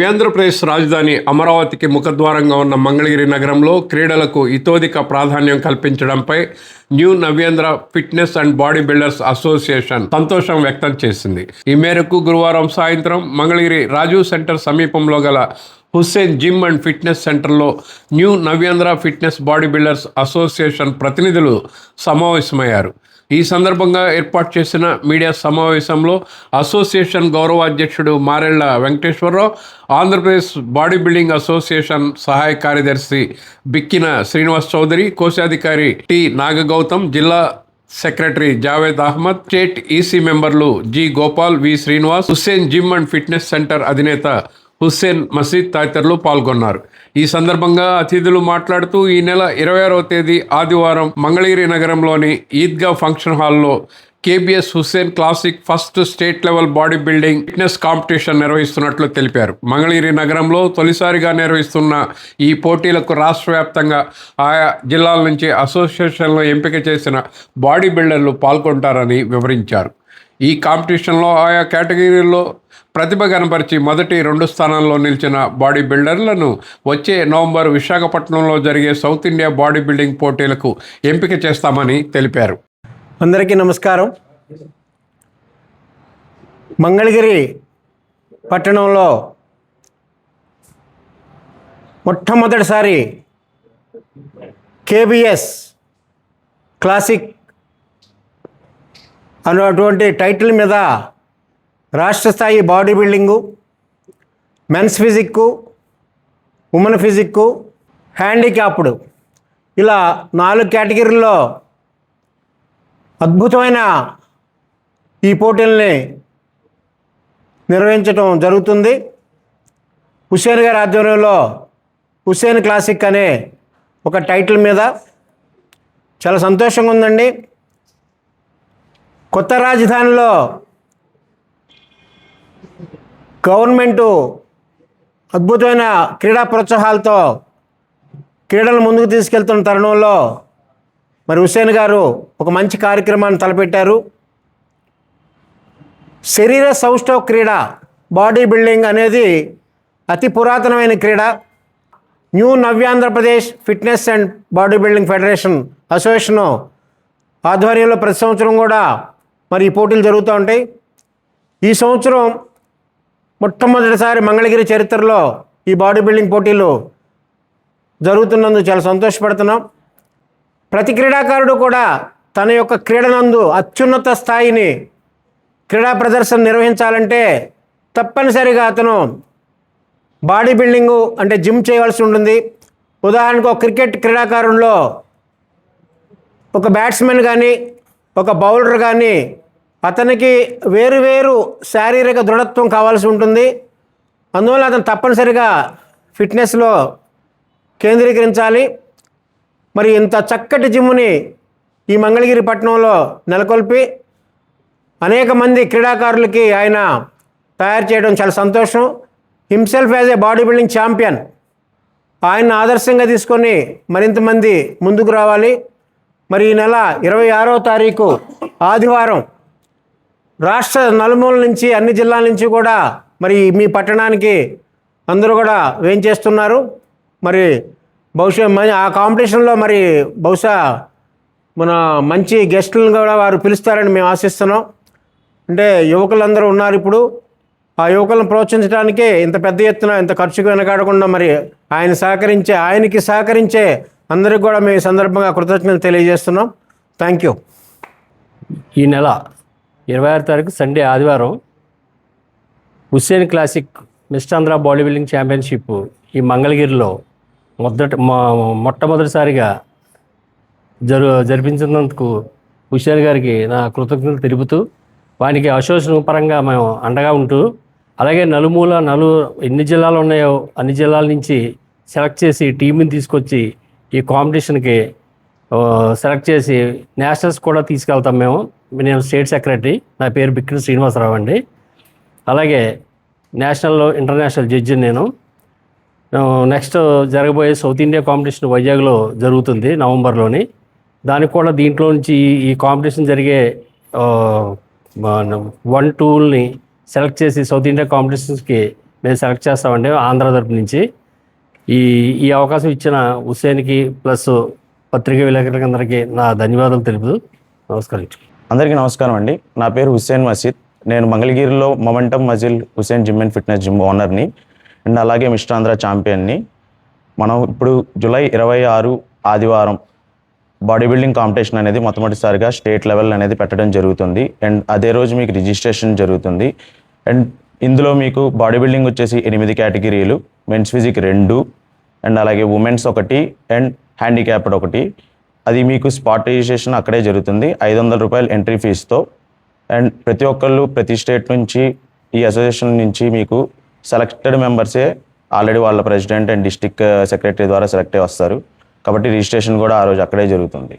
ఆంధ్రప్రదేశ్ రాజధాని అమరావతికి ముఖద్వారంగా ఉన్న మంగళగిరి నగరంలో క్రీడలకు ఇతోధిక ప్రాధాన్యం కల్పించడంపై new Navyandhra fitness and body builders association సంతోషం వ్యక్తం చేసింది. ఈ మేరకు గురువారం సాయంత్రం మంగళగిరి రాజీవ్ సెంటర్ సమీపంలో గల హుస్సేన్ జిమ్ అండ్ ఫిట్నెస్ సెంటర్లో new Navyandhra fitness body builders association ప్రతినిధులు సమావేశమయ్యారు. ఈ సందర్భంగా ఏర్పాటు చేసిన మీడియా సమావేశంలో అసోసియేషన్ గౌరవాధ్యక్షుడు Marella Venkateswararao, Andhra Pradesh body building association సహాయ కార్యదర్శి బిక్కిన శ్రీనివాస్ చౌదరి, కోశాధికారి టి నాగగౌతమ్, జిల్లా secretary Javed Ahmed, state EC మెంబర్లు G Gopal, V Srinivas, Hussain gym and fitness centre అధినేత హుస్సేన్ మసీద్ తదితరులు పాల్గొన్నారు. ఈ సందర్భంగా అతిథులు మాట్లాడుతూ ఈ నెల 26వ తేదీ ఆదివారం మంగళగిరి నగరంలోని ఈద్గా ఫంక్షన్ హాల్లో కేబిఎస్ Hussain classic first state level body building fitness competition నిర్వహిస్తున్నట్లు తెలిపారు. మంగళగిరి నగరంలో తొలిసారిగా నిర్వహిస్తున్న ఈ పోటీలకు రాష్ట్ర వ్యాప్తంగా ఆయా జిల్లాల నుంచి అసోసియేషన్లో ఎంపిక చేసిన బాడీ బిల్డర్లు పాల్గొంటారని వివరించారు. ఈ కాంపిటీషన్లో ఆయా కేటగిరీల్లో ప్రతిభ కనపరిచి మొదటి 2 స్థానాల్లో నిలిచిన బాడీ బిల్డర్లను వచ్చే నవంబర్ విశాఖపట్నంలో జరిగే సౌత్ ఇండియా బాడీ బిల్డింగ్ పోటీలకు ఎంపిక చేస్తామని తెలిపారు. అందరికీ నమస్కారం. మంగళగిరి పట్టణంలో మొట్టమొదటిసారి కేబిఎస్ క్లాసిక్ అన్నటువంటి టైటిల్ మీద రాష్ట్ర స్థాయి body building, men's physique, women physique, handicapped ఇలా 4 కేటగిరీల్లో అద్భుతమైన ఈ పోటీల్ని నిర్వహించడం జరుగుతుంది. హుస్సేన్ గారి ఆధ్వర్యంలో హుస్సేన్ క్లాసిక్ అనే ఒక టైటిల్ మీద చాలా సంతోషంగా ఉందండి. కొత్త రాజధానిలో గవర్నమెంటు అద్భుతమైన క్రీడా ప్రోత్సాహాలతో క్రీడలు ముందుకు తీసుకెళ్తున్న తరుణంలో మరి హుస్సేన్ గారు ఒక మంచి కార్యక్రమాన్ని తలపెట్టారు. శరీర సౌష్ఠవ క్రీడ బాడీ బిల్డింగ్ అనేది అతి పురాతనమైన క్రీడ. New Navyandhra Pradesh fitness and body building federation association ఆధ్వర్యంలో ప్రతి సంవత్సరం కూడా మరి ఈ పోటీలు జరుగుతూ ఉంటాయి. ఈ సంవత్సరం మొట్టమొదటిసారి మంగళగిరి చరిత్రలో ఈ బాడీ బిల్డింగ్ పోటీలు జరుగుతున్నందుకు చాలా సంతోషపడుతున్నాం. ప్రతి క్రీడాకారుడు కూడా తన యొక్క క్రీడనందు అత్యున్నత స్థాయిని క్రీడా ప్రదర్శన నిర్వహించాలంటే తప్పనిసరిగా అతను బాడీ బిల్డింగు అంటే జిమ్ చేయవలసి ఉంటుంది. ఉదాహరణకు ఒక క్రికెట్ క్రీడాకారుల్లో ఒక బ్యాట్స్మెన్ కానీ ఒక బౌలర్ కానీ అతనికి వేరు శారీరక దృఢత్వం కావాల్సి ఉంటుంది. అందువల్ల అతను తప్పనిసరిగా ఫిట్నెస్లో కేంద్రీకరించాలి. మరి ఇంత చక్కటి జిమ్ని ఈ మంగళగిరి పట్టణంలో నెలకొల్పి అనేక మంది క్రీడాకారులకి ఆయన తయారు చేయడం చాలా సంతోషం. Himself as a body building champion ఆయన ఆదర్శంగా తీసుకొని మరింతమంది ముందుకు రావాలి. మరి ఈ నెల 26వ తారీఖు ఆదివారం రాష్ట్ర నలుమూల నుంచి అన్ని జిల్లాల నుంచి కూడా మరి మీ పట్టణానికి అందరూ కూడా వేయించేస్తున్నారు. మరి బహుశా ఆ కాంపిటీషన్లో మరి బహుశా మన మంచి గెస్టులను కూడా వారు పిలుస్తారని మేము ఆశిస్తున్నాం. అంటే యువకులందరూ ఉన్నారు ఇప్పుడు. ఆ యువకులను ప్రోత్సహించడానికే ఇంత పెద్ద ఎత్తున ఇంత ఖర్చుకు వెనకాడకుండా మరి ఆయనకి సహకరించే అందరికి కూడా మేము ఈ సందర్భంగా కృతజ్ఞతలు తెలియజేస్తున్నాం. Thank you. ఈ నెల 26వ తారీఖు సండే ఆదివారం Hussain classic mister Andhra body building championship ఈ మంగళగిరిలో మొట్టమొదటిసారిగా జరిపించినందుకు హుస్సేన్ గారికి నా కృతజ్ఞతలు తెలుపుతూ వానికి అసోసియేషన్ పరంగా మేము అండగా ఉంటూ అలాగే ఎన్ని జిల్లాలు ఉన్నాయో అన్ని జిల్లాల నుంచి సెలెక్ట్ చేసి టీంని తీసుకొచ్చి ఈ కాంపిటీషన్కి సెలెక్ట్ చేసి నేషనల్స్ కూడా తీసుకెళ్తాం మేము. నేను స్టేట్ సెక్రటరీ, నా పేరు బిక్కిన శ్రీనివాసరావు అండి. అలాగే నేషనల్ ఇంటర్నేషనల్ జడ్జి నేను. నెక్స్ట్ జరగబోయే సౌత్ ఇండియా కాంపిటీషన్ వైజాగ్లో జరుగుతుంది నవంబర్లోని. దానికి కూడా దీంట్లో నుంచి ఈ కాంపిటీషన్ జరిగే 1-2ని సెలెక్ట్ చేసి సౌత్ ఇండియా కాంపిటీషన్స్కి మేము సెలెక్ట్ చేస్తామండి ఆంధ్ర తరపు నుంచి. ఈ ఈ అవకాశం ఇచ్చిన హుస్సేన్కి ప్లస్ పత్రికా విలేకరులందరికీ నా ధన్యవాదాలు తెలుపుతూ నమస్కారం. అందరికీ నమస్కారం అండి. నా పేరు హుస్సేన్ మసీద్. నేను మంగళగిరిలో momentum muscle Hussain gym and fitness gym ఓనర్ని అండ్ అలాగే మిస్టర్ ఆంధ్ర ఛాంపియన్ని. మనం ఇప్పుడు జూలై 26 ఆదివారం బాడీ బిల్డింగ్ కాంపిటీషన్ అనేది మొట్టమొదటిసారిగా స్టేట్ లెవెల్ అనేది పెట్టడం జరుగుతుంది. అండ్ అదే రోజు మీకు రిజిస్ట్రేషన్ జరుగుతుంది. అండ్ ఇందులో మీకు బాడీ బిల్డింగ్ వచ్చేసి 8 కేటగిరీలు, మెన్స్ ఫిజిక్ 2 అండ్ అలాగే ఉమెన్స్ 1 అండ్ హ్యాండిక్యాప్డ్ 1. అది మీకు స్పాట్ రిజిస్ట్రేషన్ అక్కడే జరుగుతుంది 500 రూపాయలు ఎంట్రీ ఫీజుతో. అండ్ ప్రతి ఒక్కళ్ళు ప్రతి స్టేట్ నుంచి ఈ అసోసియేషన్ నుంచి మీకు సెలెక్టెడ్ మెంబర్సే ఆల్రెడీ వాళ్ళ ప్రెసిడెంట్ అండ్ డిస్ట్రిక్ట్ సెక్రటరీ ద్వారా సెలెక్ట్ అయ్యి వస్తారు. కాబట్టి రిజిస్ట్రేషన్ కూడా ఆ రోజు అక్కడే జరుగుతుంది.